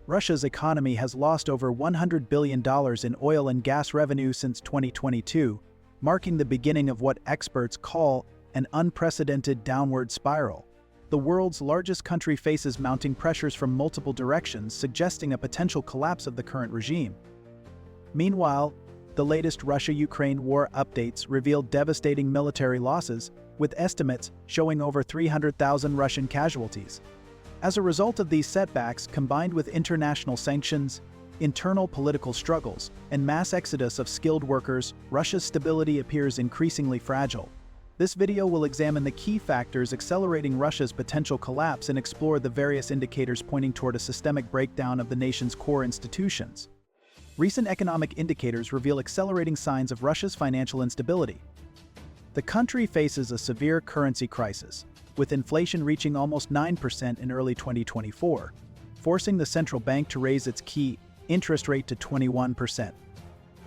Russia's economy has lost over $100 billion in oil and gas revenue since 2022, marking the beginning of what experts call an unprecedented downward spiral. The world's largest country faces mounting pressures from multiple directions, suggesting a potential collapse of the current regime. Meanwhile, the latest Russia-Ukraine war updates revealed devastating military losses, with estimates showing over 300,000 Russian casualties. As a result of these setbacks, combined with international sanctions, internal political struggles, and mass exodus of skilled workers, Russia's stability appears increasingly fragile. This video will examine the key factors accelerating Russia's potential collapse and explore the various indicators pointing toward a systemic breakdown of the nation's core institutions. Recent economic indicators reveal accelerating signs of Russia's financial instability. The country faces a severe currency crisis, with inflation reaching almost 9% in early 2024, forcing the central bank to raise its key interest rate to 21%.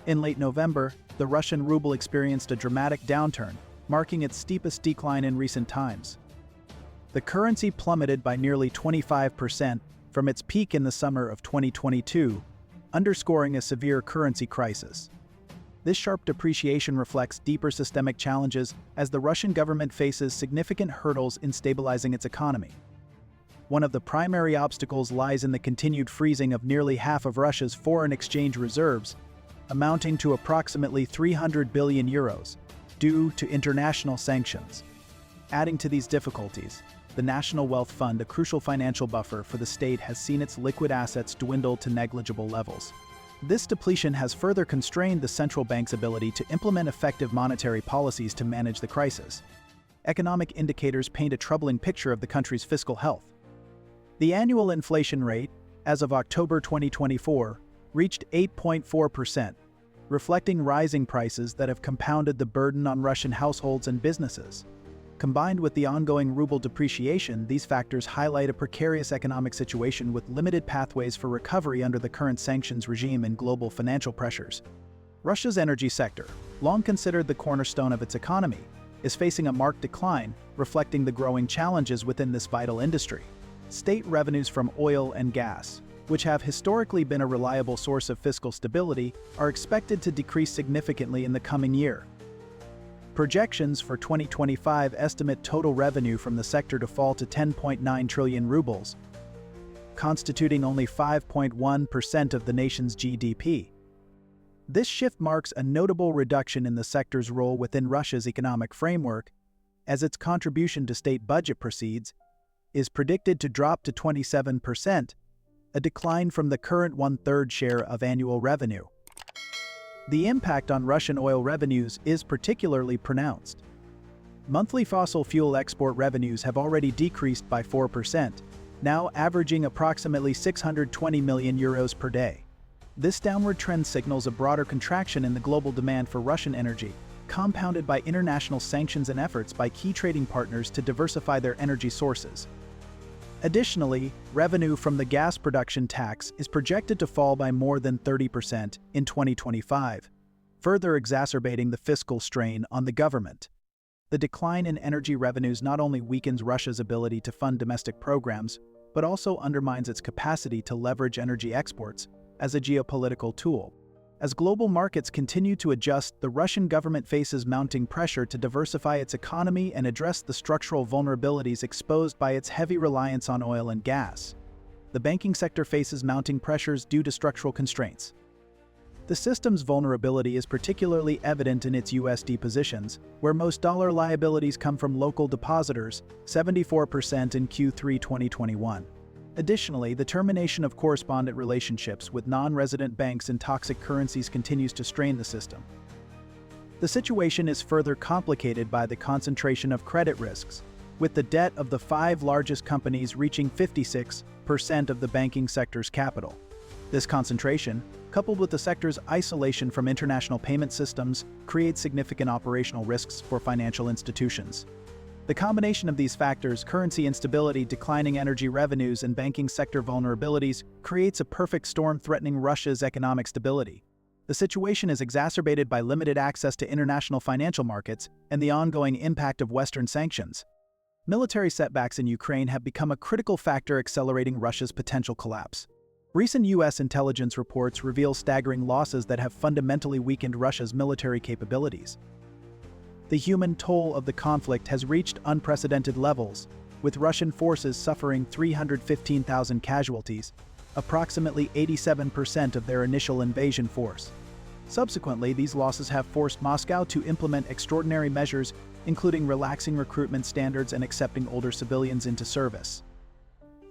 In late November, the Russian ruble experienced a dramatic downturn, marking its steepest decline in recent times. The currency plummeted by nearly 25% from its peak in the summer of 2022, underscoring a severe currency crisis. This sharp depreciation reflects deeper systemic challenges as the Russian government faces significant hurdles in stabilizing its economy. One of the primary obstacles lies in the continued freezing of nearly half of Russia's foreign exchange reserves, amounting to approximately 300 billion euros, due to international sanctions. Adding to these difficulties, the National Wealth Fund, a crucial financial buffer for the state, has seen its liquid assets dwindle to negligible levels. This depletion has further constrained the central bank's ability to implement effective monetary policies to manage the crisis. Economic indicators paint a troubling picture of the country's fiscal health. The annual inflation rate, as of October 2024, reached 8.4%, reflecting rising prices that have compounded the burden on Russian households and businesses. Combined with the ongoing ruble depreciation, these factors highlight a precarious economic situation with limited pathways for recovery under the current sanctions regime and global financial pressures. Russia's energy sector, long considered the cornerstone of its economy, is facing a marked decline, reflecting the growing challenges within this vital industry. State revenues from oil and gas, which have historically been a reliable source of fiscal stability, are expected to decrease significantly in the coming year. Projections for 2025 estimate total revenue from the sector to fall to 10.9 trillion rubles, constituting only 5.1% of the nation's GDP. This shift marks a notable reduction in the sector's role within Russia's economic framework, as its contribution to state budget proceeds is predicted to drop to 27%, a decline from the current one-third share of annual revenue. The impact on Russian oil revenues is particularly pronounced. Monthly fossil fuel export revenues have already decreased by 4%, now averaging approximately 620 million euros per day. This downward trend signals a broader contraction in the global demand for Russian energy, compounded by international sanctions and efforts by key trading partners to diversify their energy sources. Additionally, revenue from the gas production tax is projected to fall by more than 30% in 2025, further exacerbating the fiscal strain on the government. The decline in energy revenues not only weakens Russia's ability to fund domestic programs, but also undermines its capacity to leverage energy exports as a geopolitical tool. As global markets continue to adjust, the Russian government faces mounting pressure to diversify its economy and address the structural vulnerabilities exposed by its heavy reliance on oil and gas. The banking sector faces mounting pressures due to structural constraints. The system's vulnerability is particularly evident in its USD positions, where most dollar liabilities come from local depositors, 74% in Q3 2021. Additionally, the termination of correspondent relationships with non-resident banks in toxic currencies continues to strain the system. The situation is further complicated by the concentration of credit risks, with the debt of the 5 largest companies reaching 56% of the banking sector's capital. This concentration, coupled with the sector's isolation from international payment systems, creates significant operational risks for financial institutions. The combination of these factors, currency instability, declining energy revenues, and banking sector vulnerabilities, creates a perfect storm threatening Russia's economic stability. The situation is exacerbated by limited access to international financial markets and the ongoing impact of Western sanctions. Military setbacks in Ukraine have become a critical factor accelerating Russia's potential collapse. Recent U.S. intelligence reports reveal staggering losses that have fundamentally weakened Russia's military capabilities. The human toll of the conflict has reached unprecedented levels, with Russian forces suffering 315,000 casualties, approximately 87% of their initial invasion force. Subsequently, these losses have forced Moscow to implement extraordinary measures, including relaxing recruitment standards and accepting older civilians into service.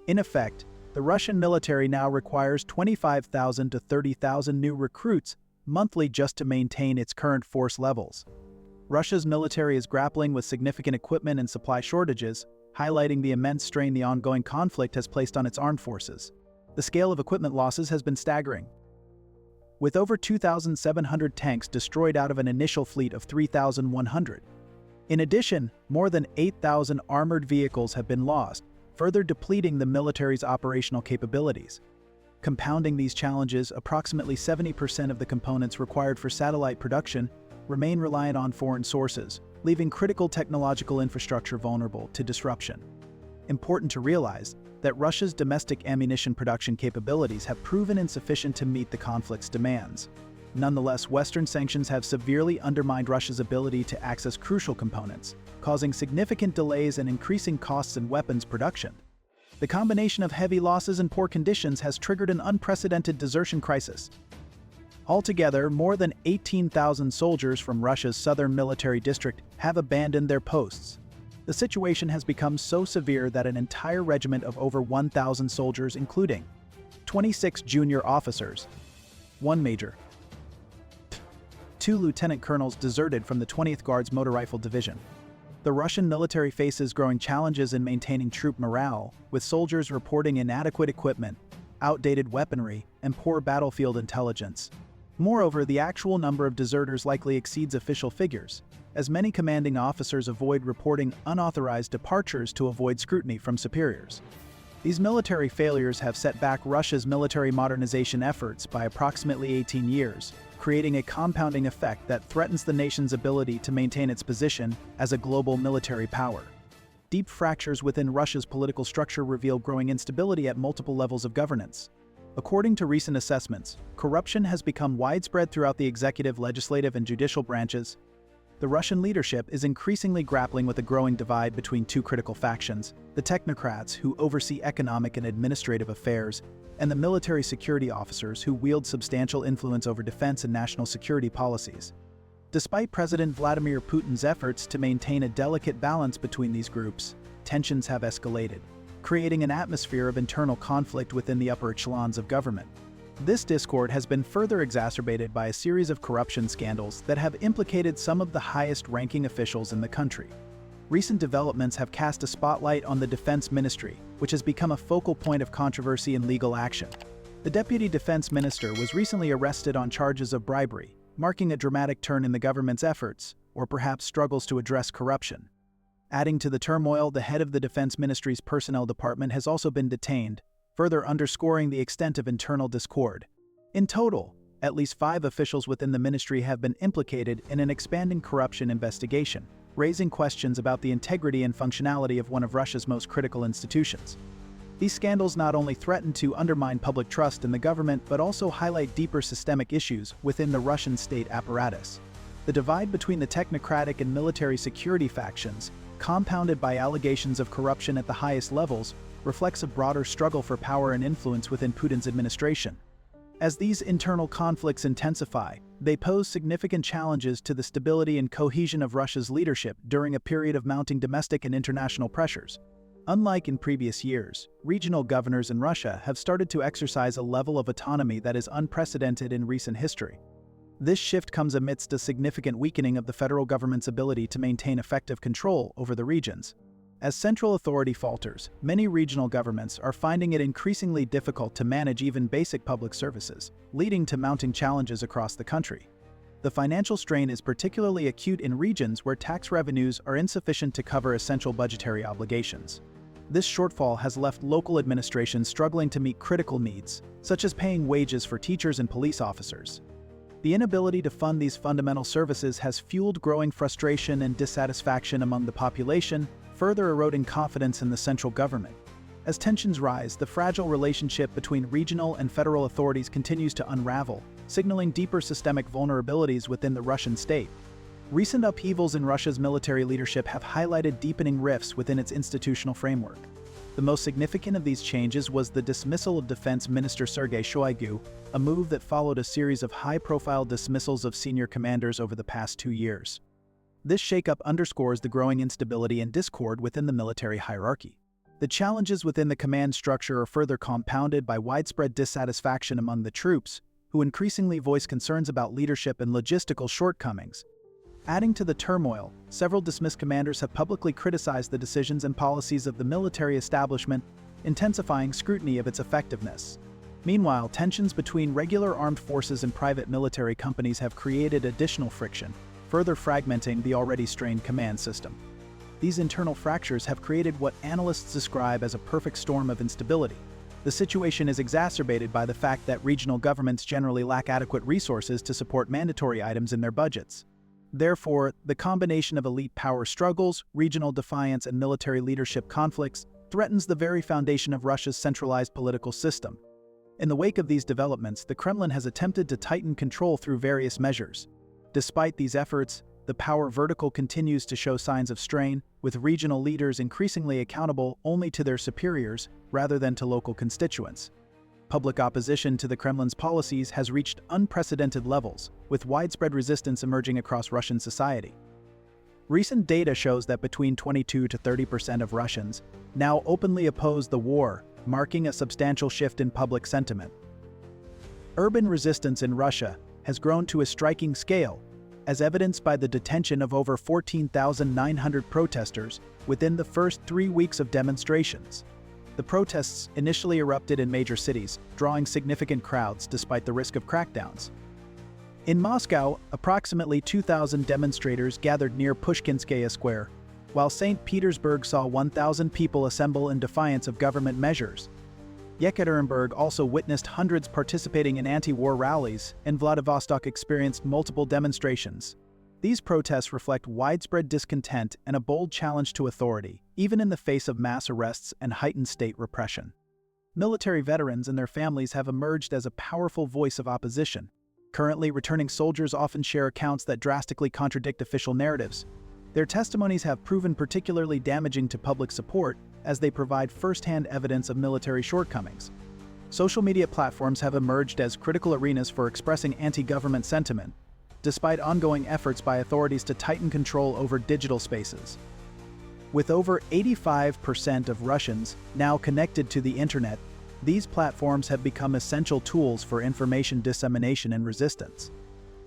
In effect, the Russian military now requires 25,000 to 30,000 new recruits monthly just to maintain its current force levels. Russia's military is grappling with significant equipment and supply shortages, highlighting the immense strain the ongoing conflict has placed on its armed forces. The scale of equipment losses has been staggering. With over 2,700 tanks destroyed out of an initial fleet of 3,100. In addition, more than 8,000 armored vehicles have been lost, further depleting the military's operational capabilities. Compounding these challenges, approximately 70% of the components required for satellite production remain reliant on foreign sources, leaving critical technological infrastructure vulnerable to disruption. Important to realize that Russia's domestic ammunition production capabilities have proven insufficient to meet the conflict's demands. Nonetheless, Western sanctions have severely undermined Russia's ability to access crucial components, causing significant delays and increasing costs in weapons production. The combination of heavy losses and poor conditions has triggered an unprecedented desertion crisis. Altogether, more than 18,000 soldiers from Russia's southern military district have abandoned their posts. The situation has become so severe that an entire regiment of over 1,000 soldiers, including 26 junior officers, 1 major, 2 lieutenant colonels, deserted from the 20th Guards Motor Rifle Division. The Russian military faces growing challenges in maintaining troop morale, with soldiers reporting inadequate equipment, outdated weaponry, and poor battlefield intelligence. Moreover, the actual number of deserters likely exceeds official figures, as many commanding officers avoid reporting unauthorized departures to avoid scrutiny from superiors. These military failures have set back Russia's military modernization efforts by approximately 18 years, creating a compounding effect that threatens the nation's ability to maintain its position as a global military power. Deep fractures within Russia's political structure reveal growing instability at multiple levels of governance. According to recent assessments, corruption has become widespread throughout the executive, legislative, and judicial branches. The Russian leadership is increasingly grappling with a growing divide between two critical factions: the technocrats, who oversee economic and administrative affairs, and the military security officers, who wield substantial influence over defense and national security policies. Despite President Vladimir Putin's efforts to maintain a delicate balance between these groups, tensions have escalated, creating an atmosphere of internal conflict within the upper echelons of government. This discord has been further exacerbated by a series of corruption scandals that have implicated some of the highest-ranking officials in the country. Recent developments have cast a spotlight on the Defense Ministry, which has become a focal point of controversy and legal action. The Deputy Defense Minister was recently arrested on charges of bribery, marking a dramatic turn in the government's efforts, or perhaps struggles to address corruption. Adding to the turmoil, the head of the Defense Ministry's personnel department has also been detained, further underscoring the extent of internal discord. In total, at least 5 officials within the ministry have been implicated in an expanding corruption investigation, raising questions about the integrity and functionality of one of Russia's most critical institutions. These scandals not only threaten to undermine public trust in the government, but also highlight deeper systemic issues within the Russian state apparatus. The divide between the technocratic and military security factions, compounded by allegations of corruption at the highest levels, reflects a broader struggle for power and influence within Putin's administration. As these internal conflicts intensify, they pose significant challenges to the stability and cohesion of Russia's leadership during a period of mounting domestic and international pressures. Unlike in previous years, regional governors in Russia have started to exercise a level of autonomy that is unprecedented in recent history. This shift comes amidst a significant weakening of the federal government's ability to maintain effective control over the regions. As central authority falters, many regional governments are finding it increasingly difficult to manage even basic public services, leading to mounting challenges across the country. The financial strain is particularly acute in regions where tax revenues are insufficient to cover essential budgetary obligations. This shortfall has left local administrations struggling to meet critical needs, such as paying wages for teachers and police officers. The inability to fund these fundamental services has fueled growing frustration and dissatisfaction among the population, further eroding confidence in the central government. As tensions rise, the fragile relationship between regional and federal authorities continues to unravel, signaling deeper systemic vulnerabilities within the Russian state. Recent upheavals in Russia's military leadership have highlighted deepening rifts within its institutional framework. The most significant of these changes was the dismissal of Defense Minister Sergei Shoigu, a move that followed a series of high-profile dismissals of senior commanders over the past 2 years. This shakeup underscores the growing instability and discord within the military hierarchy. The challenges within the command structure are further compounded by widespread dissatisfaction among the troops, who increasingly voice concerns about leadership and logistical shortcomings. Adding to the turmoil, several dismissed commanders have publicly criticized the decisions and policies of the military establishment, intensifying scrutiny of its effectiveness. Meanwhile, tensions between regular armed forces and private military companies have created additional friction, further fragmenting the already strained command system. These internal fractures have created what analysts describe as a perfect storm of instability. The situation is exacerbated by the fact that regional governments generally lack adequate resources to support mandatory items in their budgets. Therefore, the combination of elite power struggles, regional defiance, and military leadership conflicts threatens the very foundation of Russia's centralized political system. In the wake of these developments, the Kremlin has attempted to tighten control through various measures. Despite these efforts, the power vertical continues to show signs of strain, with regional leaders increasingly accountable only to their superiors rather than to local constituents. Public opposition to the Kremlin's policies has reached unprecedented levels, with widespread resistance emerging across Russian society. Recent data shows that between 22 to 30% of Russians now openly oppose the war, marking a substantial shift in public sentiment. Urban resistance in Russia has grown to a striking scale, as evidenced by the detention of over 14,900 protesters within the first 3 weeks of demonstrations. The protests initially erupted in major cities, drawing significant crowds despite the risk of crackdowns. In Moscow, approximately 2,000 demonstrators gathered near Pushkinskaya Square, while St. Petersburg saw 1,000 people assemble in defiance of government measures. Yekaterinburg also witnessed hundreds participating in anti-war rallies, and Vladivostok experienced multiple demonstrations. These protests reflect widespread discontent and a bold challenge to authority, even in the face of mass arrests and heightened state repression. Military veterans and their families have emerged as a powerful voice of opposition. Currently, returning soldiers often share accounts that drastically contradict official narratives. Their testimonies have proven particularly damaging to public support, as they provide first-hand evidence of military shortcomings. Social media platforms have emerged as critical arenas for expressing anti-government sentiment, despite ongoing efforts by authorities to tighten control over digital spaces. With over 85% of Russians now connected to the internet, these platforms have become essential tools for information dissemination and resistance.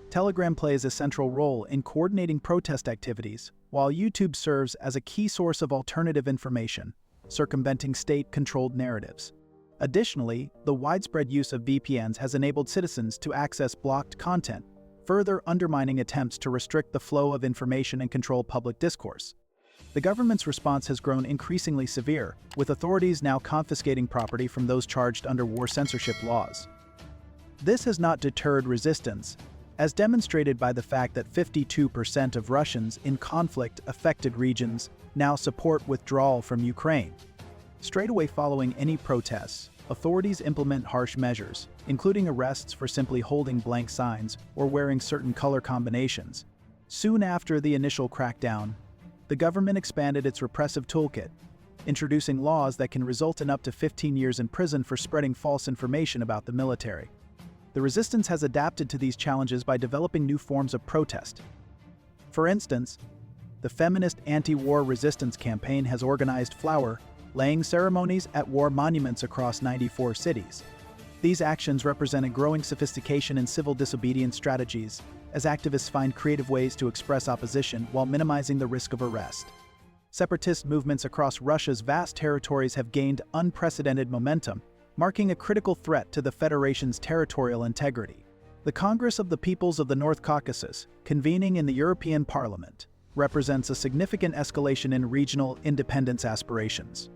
Telegram plays a central role in coordinating protest activities, while YouTube serves as a key source of alternative information, circumventing state-controlled narratives. Additionally, the widespread use of VPNs has enabled citizens to access blocked content, further undermining attempts to restrict the flow of information and control public discourse. The government's response has grown increasingly severe, with authorities now confiscating property from those charged under war censorship laws. This has not deterred resistance, as demonstrated by the fact that 52% of Russians in conflict-affected regions now support withdrawal from Ukraine. Straightaway following any protests, authorities implement harsh measures, including arrests for simply holding blank signs or wearing certain color combinations. Soon after the initial crackdown, the government expanded its repressive toolkit, introducing laws that can result in up to 15 years in prison for spreading false information about the military. The resistance has adapted to these challenges by developing new forms of protest. For instance, the feminist anti-war resistance campaign has organized flower-laying ceremonies at war monuments across 94 cities. These actions represent a growing sophistication in civil disobedience strategies, as activists find creative ways to express opposition while minimizing the risk of arrest. Separatist movements across Russia's vast territories have gained unprecedented momentum, marking a critical threat to the Federation's territorial integrity. The Congress of the Peoples of the North Caucasus, convening in the European Parliament, represents a significant escalation in regional independence aspirations.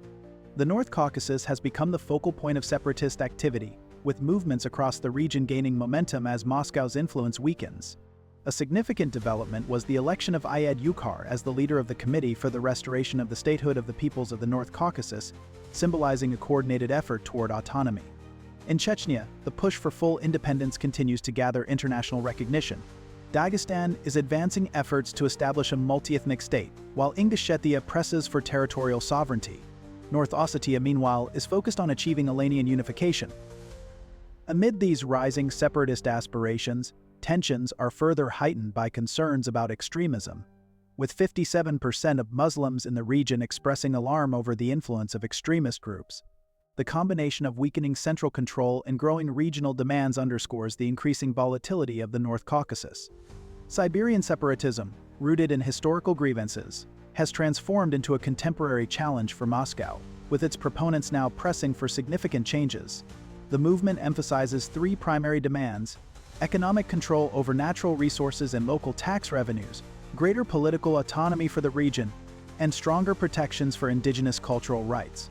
The North Caucasus has become the focal point of separatist activity, with movements across the region gaining momentum as Moscow's influence weakens. A significant development was the election of Ayad Yukar as the leader of the Committee for the Restoration of the Statehood of the Peoples of the North Caucasus, symbolizing a coordinated effort toward autonomy. In Chechnya, the push for full independence continues to gather international recognition. Dagestan is advancing efforts to establish a multi-ethnic state, while Ingushetia presses for territorial sovereignty. North Ossetia, meanwhile, is focused on achieving Alanian unification. Amid these rising separatist aspirations, tensions are further heightened by concerns about extremism, with 57% of Muslims in the region expressing alarm over the influence of extremist groups. The combination of weakening central control and growing regional demands underscores the increasing volatility of the North Caucasus. Siberian separatism, rooted in historical grievances, has transformed into a contemporary challenge for Moscow, with its proponents now pressing for significant changes. The movement emphasizes three primary demands: economic control over natural resources and local tax revenues, greater political autonomy for the region, and stronger protections for indigenous cultural rights.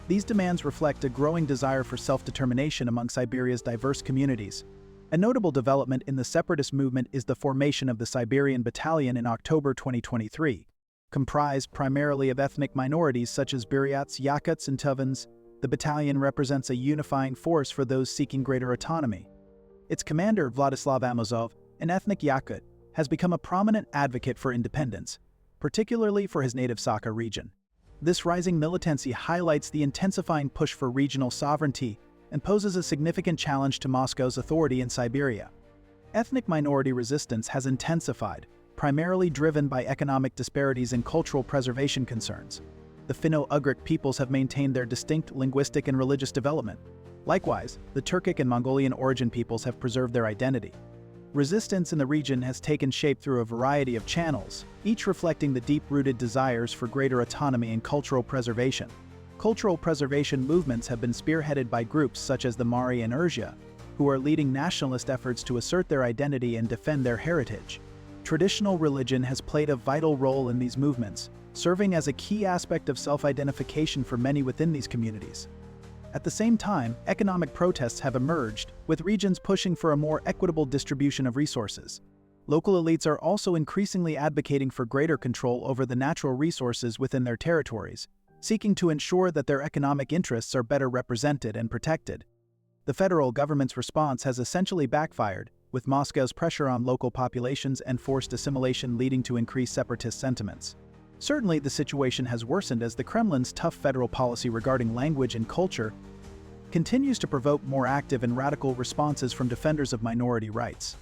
These demands reflect a growing desire for self-determination among Siberia's diverse communities. A notable development in the separatist movement is the formation of the Siberian Battalion in October 2023. Comprised primarily of ethnic minorities such as Buryats, Yakuts, and Tuvans, the battalion represents a unifying force for those seeking greater autonomy. Its commander, Vladislav Amosov, an ethnic Yakut, has become a prominent advocate for independence, particularly for his native Sakha region. This rising militancy highlights the intensifying push for regional sovereignty and poses a significant challenge to Moscow's authority in Siberia. Ethnic minority resistance has intensified, primarily driven by economic disparities and cultural preservation concerns. The Finno-Ugric peoples have maintained their distinct linguistic and religious development. Likewise, the Turkic and Mongolian origin peoples have preserved their identity. Resistance in the region has taken shape through a variety of channels, each reflecting the deep-rooted desires for greater autonomy and cultural preservation. Cultural preservation movements have been spearheaded by groups such as the Mari and Urzya, who are leading nationalist efforts to assert their identity and defend their heritage. Traditional religion has played a vital role in these movements, serving as a key aspect of self-identification for many within these communities. At the same time, economic protests have emerged, with regions pushing for a more equitable distribution of resources. Local elites are also increasingly advocating for greater control over the natural resources within their territories, seeking to ensure that their economic interests are better represented and protected. The federal government's response has essentially backfired, with Moscow's pressure on local populations and forced assimilation leading to increased separatist sentiments. Certainly, the situation has worsened as the Kremlin's tough federal policy regarding language and culture continues to provoke more active and radical responses from defenders of minority rights.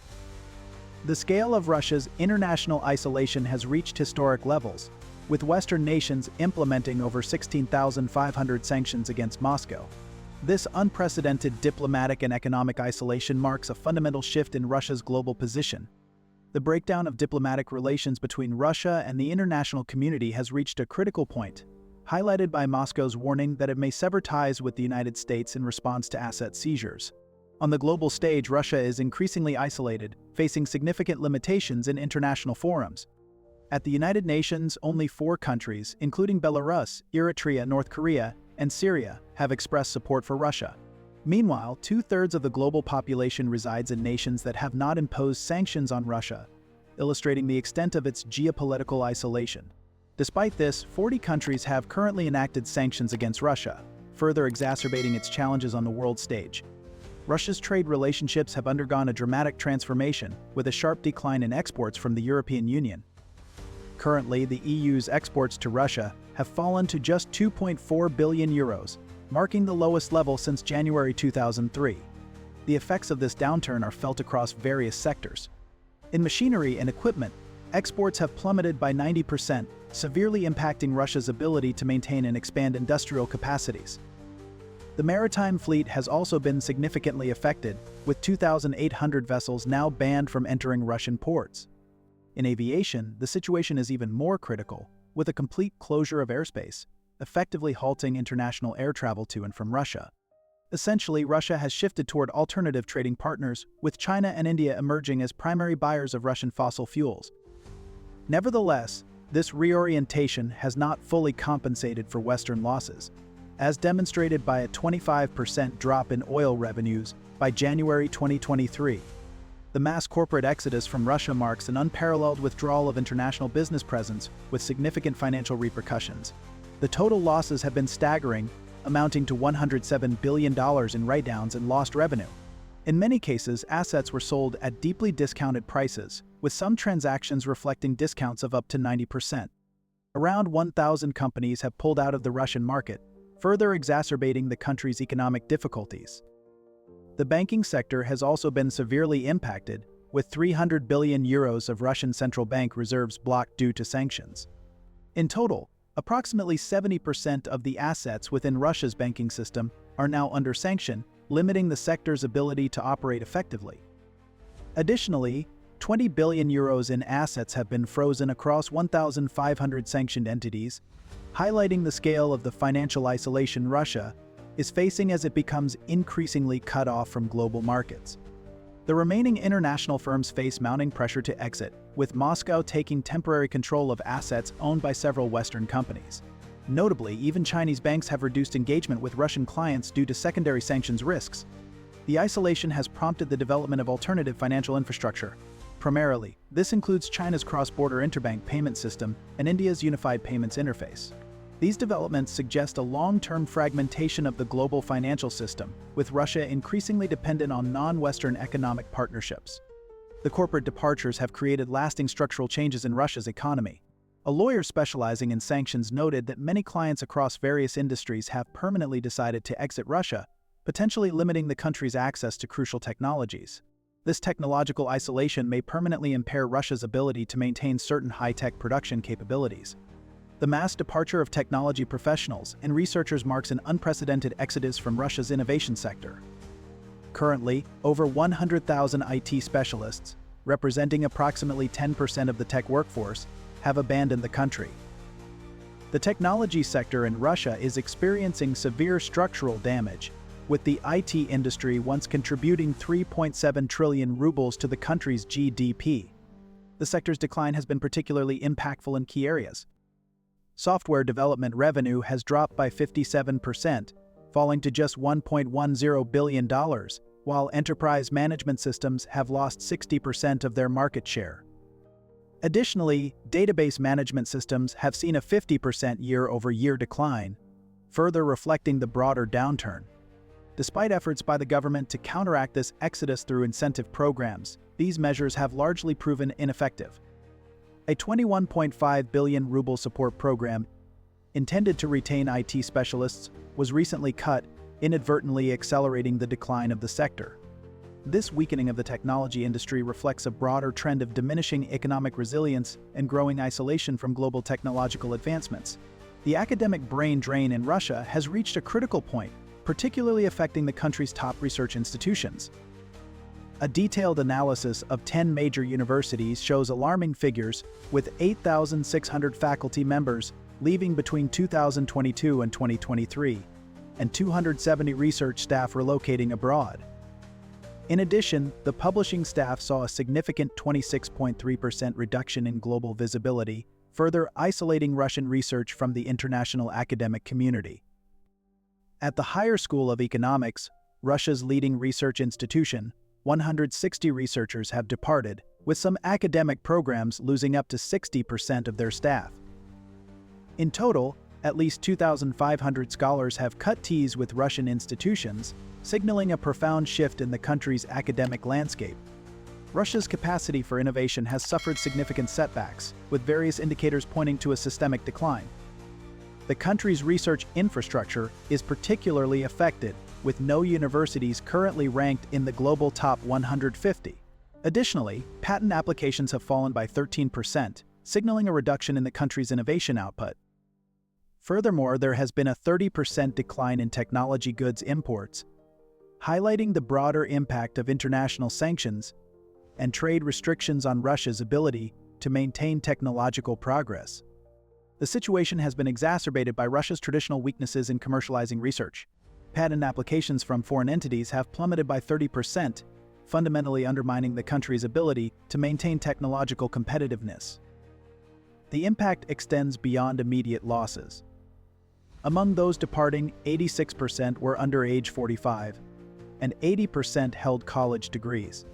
The scale of Russia's international isolation has reached historic levels, with Western nations implementing over 16,500 sanctions against Moscow. This unprecedented diplomatic and economic isolation marks a fundamental shift in Russia's global position. The breakdown of diplomatic relations between Russia and the international community has reached a critical point, highlighted by Moscow's warning that it may sever ties with the United States in response to asset seizures. On the global stage, Russia is increasingly isolated, facing significant limitations in international forums. At the United Nations, only 4 countries, including Belarus, Eritrea, North Korea, and Syria, have expressed support for Russia. Meanwhile, 2/3 of the global population resides in nations that have not imposed sanctions on Russia, illustrating the extent of its geopolitical isolation. Despite this, 40 countries have currently enacted sanctions against Russia, further exacerbating its challenges on the world stage. Russia's trade relationships have undergone a dramatic transformation, with a sharp decline in exports from the European Union. Currently, the EU's exports to Russia have fallen to just 2.4 billion euros, marking the lowest level since January 2003. The effects of this downturn are felt across various sectors. In machinery and equipment, exports have plummeted by 90%, severely impacting Russia's ability to maintain and expand industrial capacities. The maritime fleet has also been significantly affected, with 2,800 vessels now banned from entering Russian ports. In aviation, the situation is even more critical, with a complete closure of airspace, effectively halting international air travel to and from Russia. Essentially, Russia has shifted toward alternative trading partners, with China and India emerging as primary buyers of Russian fossil fuels. Nevertheless, this reorientation has not fully compensated for Western losses, as demonstrated by a 25% drop in oil revenues by January 2023. The mass corporate exodus from Russia marks an unparalleled withdrawal of international business presence with significant financial repercussions. The total losses have been staggering, amounting to $107 billion in write-downs and lost revenue. In many cases, assets were sold at deeply discounted prices, with some transactions reflecting discounts of up to 90%. Around 1,000 companies have pulled out of the Russian market, further exacerbating the country's economic difficulties. The banking sector has also been severely impacted, with 300 billion euros of Russian central bank reserves blocked due to sanctions. In total, approximately 70% of the assets within Russia's banking system are now under sanction, limiting the sector's ability to operate effectively. Additionally, 20 billion euros in assets have been frozen across 1,500 sanctioned entities, highlighting the scale of the financial isolation Russia is facing as it becomes increasingly cut off from global markets. The remaining international firms face mounting pressure to exit, with Moscow taking temporary control of assets owned by several Western companies. Notably, even Chinese banks have reduced engagement with Russian clients due to secondary sanctions risks. The isolation has prompted the development of alternative financial infrastructure. Primarily, this includes China's cross-border interbank payment system and India's unified payments interface. These developments suggest a long-term fragmentation of the global financial system, with Russia increasingly dependent on non-Western economic partnerships. The corporate departures have created lasting structural changes in Russia's economy. A lawyer specializing in sanctions noted that many clients across various industries have permanently decided to exit Russia, potentially limiting the country's access to crucial technologies. This technological isolation may permanently impair Russia's ability to maintain certain high-tech production capabilities. The mass departure of technology professionals and researchers marks an unprecedented exodus from Russia's innovation sector. Currently, over 100,000 IT specialists, representing approximately 10% of the tech workforce, have abandoned the country. The technology sector in Russia is experiencing severe structural damage, with the IT industry once contributing 3.7 trillion rubles to the country's GDP. The sector's decline has been particularly impactful in key areas. Software development revenue has dropped by 57%, falling to just $1.10 billion, while enterprise management systems have lost 60% of their market share. Additionally, database management systems have seen a 50% year-over-year decline, further reflecting the broader downturn. Despite efforts by the government to counteract this exodus through incentive programs, these measures have largely proven ineffective. A 21.5 billion ruble support program, intended to retain IT specialists, was recently cut, inadvertently accelerating the decline of the sector. This weakening of the technology industry reflects a broader trend of diminishing economic resilience and growing isolation from global technological advancements. The academic brain drain in Russia has reached a critical point, particularly affecting the country's top research institutions. A detailed analysis of 10 major universities shows alarming figures, with 8,600 faculty members leaving between 2022 and 2023, and 270 research staff relocating abroad. In addition, the publishing staff saw a significant 26.3% reduction in global visibility, further isolating Russian research from the international academic community. At the Higher School of Economics, Russia's leading research institution, 160 researchers have departed, with some academic programs losing up to 60% of their staff. In total, at least 2,500 scholars have cut ties with Russian institutions, signaling a profound shift in the country's academic landscape. Russia's capacity for innovation has suffered significant setbacks, with various indicators pointing to a systemic decline. The country's research infrastructure is particularly affected, with no universities currently ranked in the global top 150. Additionally, patent applications have fallen by 13%, signaling a reduction in the country's innovation output. Furthermore, there has been a 30% decline in technology goods imports, highlighting the broader impact of international sanctions and trade restrictions on Russia's ability to maintain technological progress. The situation has been exacerbated by Russia's traditional weaknesses in commercializing research. Patent applications from foreign entities have plummeted by 30%, fundamentally undermining the country's ability to maintain technological competitiveness. The impact extends beyond immediate losses. Among those departing, 86% were under age 45, and 80% held college degrees.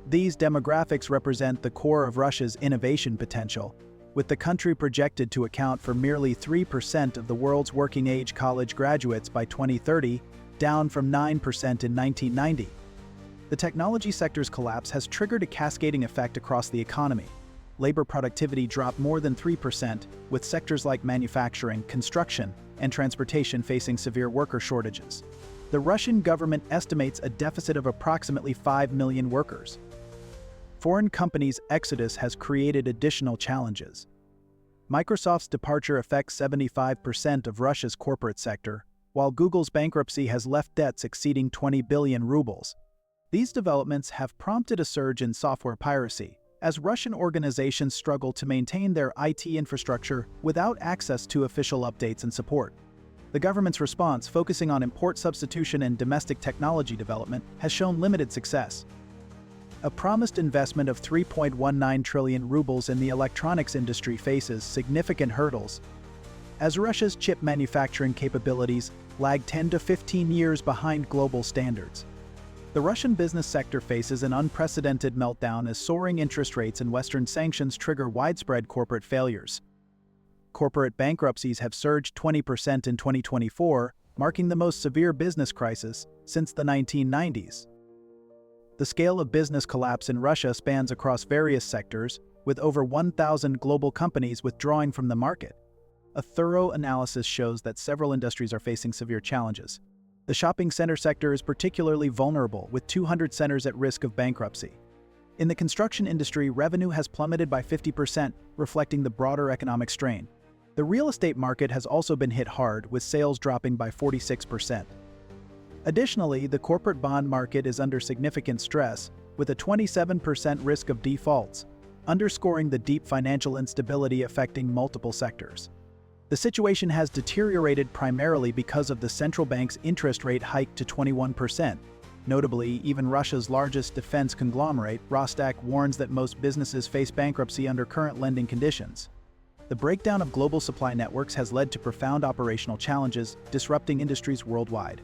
These demographics represent the core of Russia's innovation potential, with the country projected to account for merely 3% of the world's working-age college graduates by 2030, down from 9% in 1990. The technology sector's collapse has triggered a cascading effect across the economy. Labor productivity dropped more than 3%, with sectors like manufacturing, construction, and transportation facing severe worker shortages. The Russian government estimates a deficit of approximately 5 million workers. Foreign companies' exodus has created additional challenges. Microsoft's departure affects 75% of Russia's corporate sector, while Google's bankruptcy has left debts exceeding 20 billion rubles. These developments have prompted a surge in software piracy, as Russian organizations struggle to maintain their IT infrastructure without access to official updates and support. The government's response, focusing on import substitution and domestic technology development, has shown limited success. A promised investment of 3.19 trillion rubles in the electronics industry faces significant hurdles, as Russia's chip manufacturing capabilities lag 10 to 15 years behind global standards. The Russian business sector faces an unprecedented meltdown as soaring interest rates and Western sanctions trigger widespread corporate failures. Corporate bankruptcies have surged 20% in 2024, marking the most severe business crisis since the 1990s. The scale of business collapse in Russia spans across various sectors, with over 1,000 global companies withdrawing from the market. A thorough analysis shows that several industries are facing severe challenges. The shopping center sector is particularly vulnerable, with 200 centers at risk of bankruptcy. In the construction industry, revenue has plummeted by 50%, reflecting the broader economic strain. The real estate market has also been hit hard, with sales dropping by 46%. Additionally, the corporate bond market is under significant stress, with a 27% risk of defaults, underscoring the deep financial instability affecting multiple sectors. The situation has deteriorated primarily because of the central bank's interest rate hike to 21%. Notably, even Russia's largest defense conglomerate, Rostak, warns that most businesses face bankruptcy under current lending conditions. The breakdown of global supply networks has led to profound operational challenges, disrupting industries worldwide.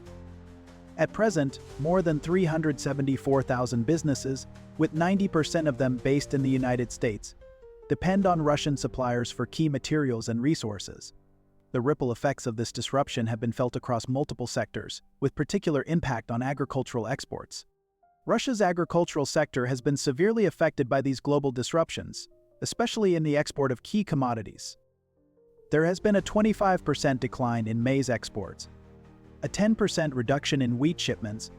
At present, more than 374,000 businesses, with 90% of them based in the United States, depend on Russian suppliers for key materials and resources. The ripple effects of this disruption have been felt across multiple sectors, with particular impact on agricultural exports. Russia's agricultural sector has been severely affected by these global disruptions, especially in the export of key commodities. There has been a 25% decline in maize exports, a 10% reduction in wheat shipments,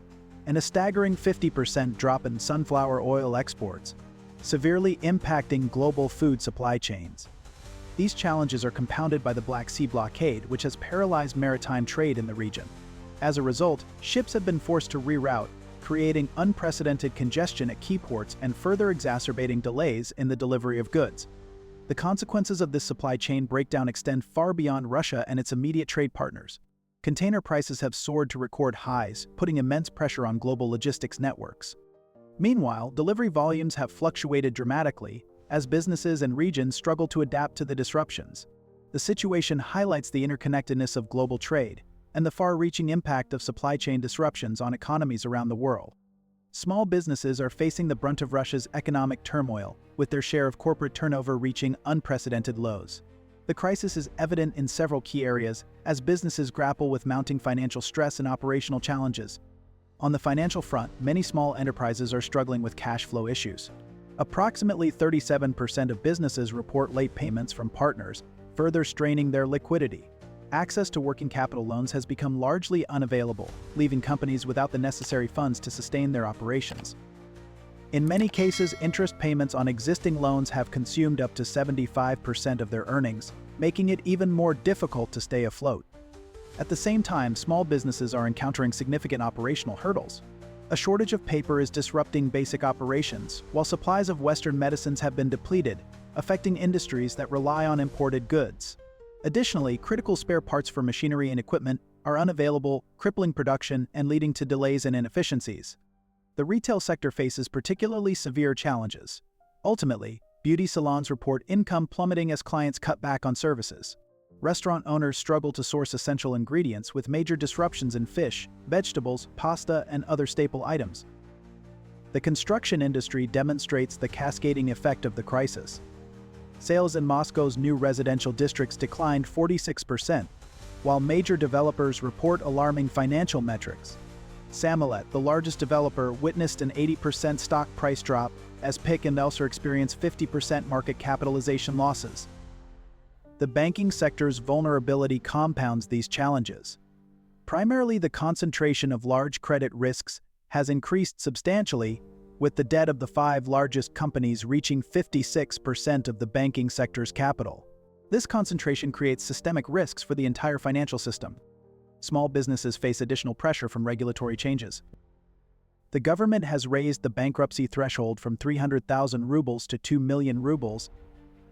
and a staggering 50% drop in sunflower oil exports, severely impacting global food supply chains. These challenges are compounded by the Black Sea blockade, which has paralyzed maritime trade in the region. As a result, ships have been forced to reroute, creating unprecedented congestion at key ports and further exacerbating delays in the delivery of goods. The consequences of this supply chain breakdown extend far beyond Russia and its immediate trade partners. Container prices have soared to record highs, putting immense pressure on global logistics networks. Meanwhile, delivery volumes have fluctuated dramatically as businesses and regions struggle to adapt to the disruptions. The situation highlights the interconnectedness of global trade and the far-reaching impact of supply chain disruptions on economies around the world. Small businesses are facing the brunt of Russia's economic turmoil, with their share of corporate turnover reaching unprecedented lows. The crisis is evident in several key areas as businesses grapple with mounting financial stress and operational challenges. On the financial front, many small enterprises are struggling with cash flow issues. Approximately 37% of businesses report late payments from partners, further straining their liquidity. Access to working capital loans has become largely unavailable, leaving companies without the necessary funds to sustain their operations. In many cases, interest payments on existing loans have consumed up to 75% of their earnings, making it even more difficult to stay afloat. At the same time, small businesses are encountering significant operational hurdles. A shortage of paper is disrupting basic operations, while supplies of Western medicines have been depleted, affecting industries that rely on imported goods. Additionally, critical spare parts for machinery and equipment are unavailable, crippling production and leading to delays and inefficiencies. The retail sector faces particularly severe challenges. Ultimately, beauty salons report income plummeting as clients cut back on services. Restaurant owners struggle to source essential ingredients, with major disruptions in fish, vegetables, pasta, and other staple items. The construction industry demonstrates the cascading effect of the crisis. Sales in Moscow's new residential districts declined 46%, while major developers report alarming financial metrics. Samolet, the largest developer, witnessed an 80% stock price drop, as PIC and Elser experienced 50% market capitalization losses. The banking sector's vulnerability compounds these challenges. Primarily, the concentration of large credit risks has increased substantially, with the debt of the 5 largest companies reaching 56% of the banking sector's capital. This concentration creates systemic risks for the entire financial system. Small businesses face additional pressure from regulatory changes. The government has raised the bankruptcy threshold from 300,000 rubles to 2 million rubles,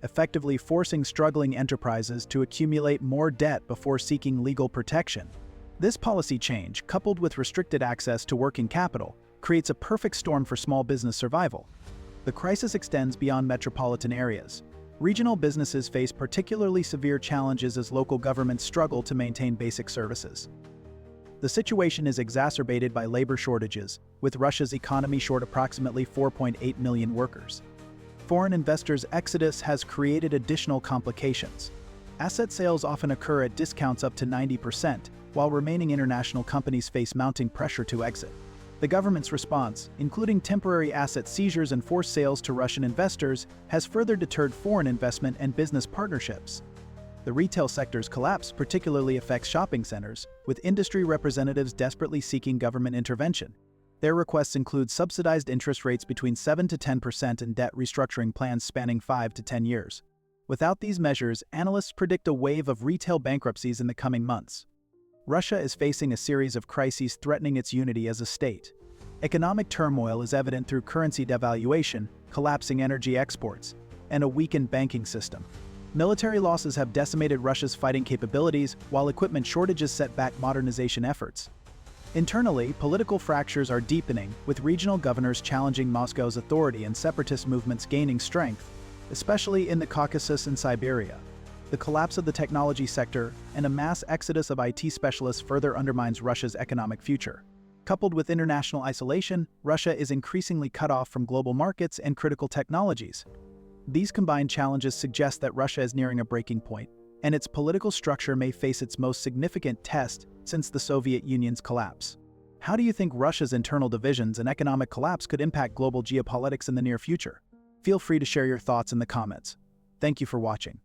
effectively forcing struggling enterprises to accumulate more debt before seeking legal protection. This policy change, coupled with restricted access to working capital, creates a perfect storm for small business survival. The crisis extends beyond metropolitan areas. Regional businesses face particularly severe challenges as local governments struggle to maintain basic services. The situation is exacerbated by labor shortages, with Russia's economy short approximately 4.8 million workers. Foreign investors' exodus has created additional complications. Asset sales often occur at discounts up to 90%, while remaining international companies face mounting pressure to exit. The government's response, including temporary asset seizures and forced sales to Russian investors, has further deterred foreign investment and business partnerships. The retail sector's collapse particularly affects shopping centers, with industry representatives desperately seeking government intervention. Their requests include subsidized interest rates between 7 to 10% and debt restructuring plans spanning 5 to 10 years. Without these measures, analysts predict a wave of retail bankruptcies in the coming months. Russia is facing a series of crises threatening its unity as a state. Economic turmoil is evident through currency devaluation, collapsing energy exports, and a weakened banking system. Military losses have decimated Russia's fighting capabilities, while equipment shortages set back modernization efforts. Internally, political fractures are deepening, with regional governors challenging Moscow's authority and separatist movements gaining strength, especially in the Caucasus and Siberia. The collapse of the technology sector and a mass exodus of IT specialists further undermines Russia's economic future. Coupled with international isolation, Russia is increasingly cut off from global markets and critical technologies. These combined challenges suggest that Russia is nearing a breaking point, and its political structure may face its most significant test since the Soviet Union's collapse. How do you think Russia's internal divisions and economic collapse could impact global geopolitics in the near future? Feel free to share your thoughts in the comments. Thank you for watching.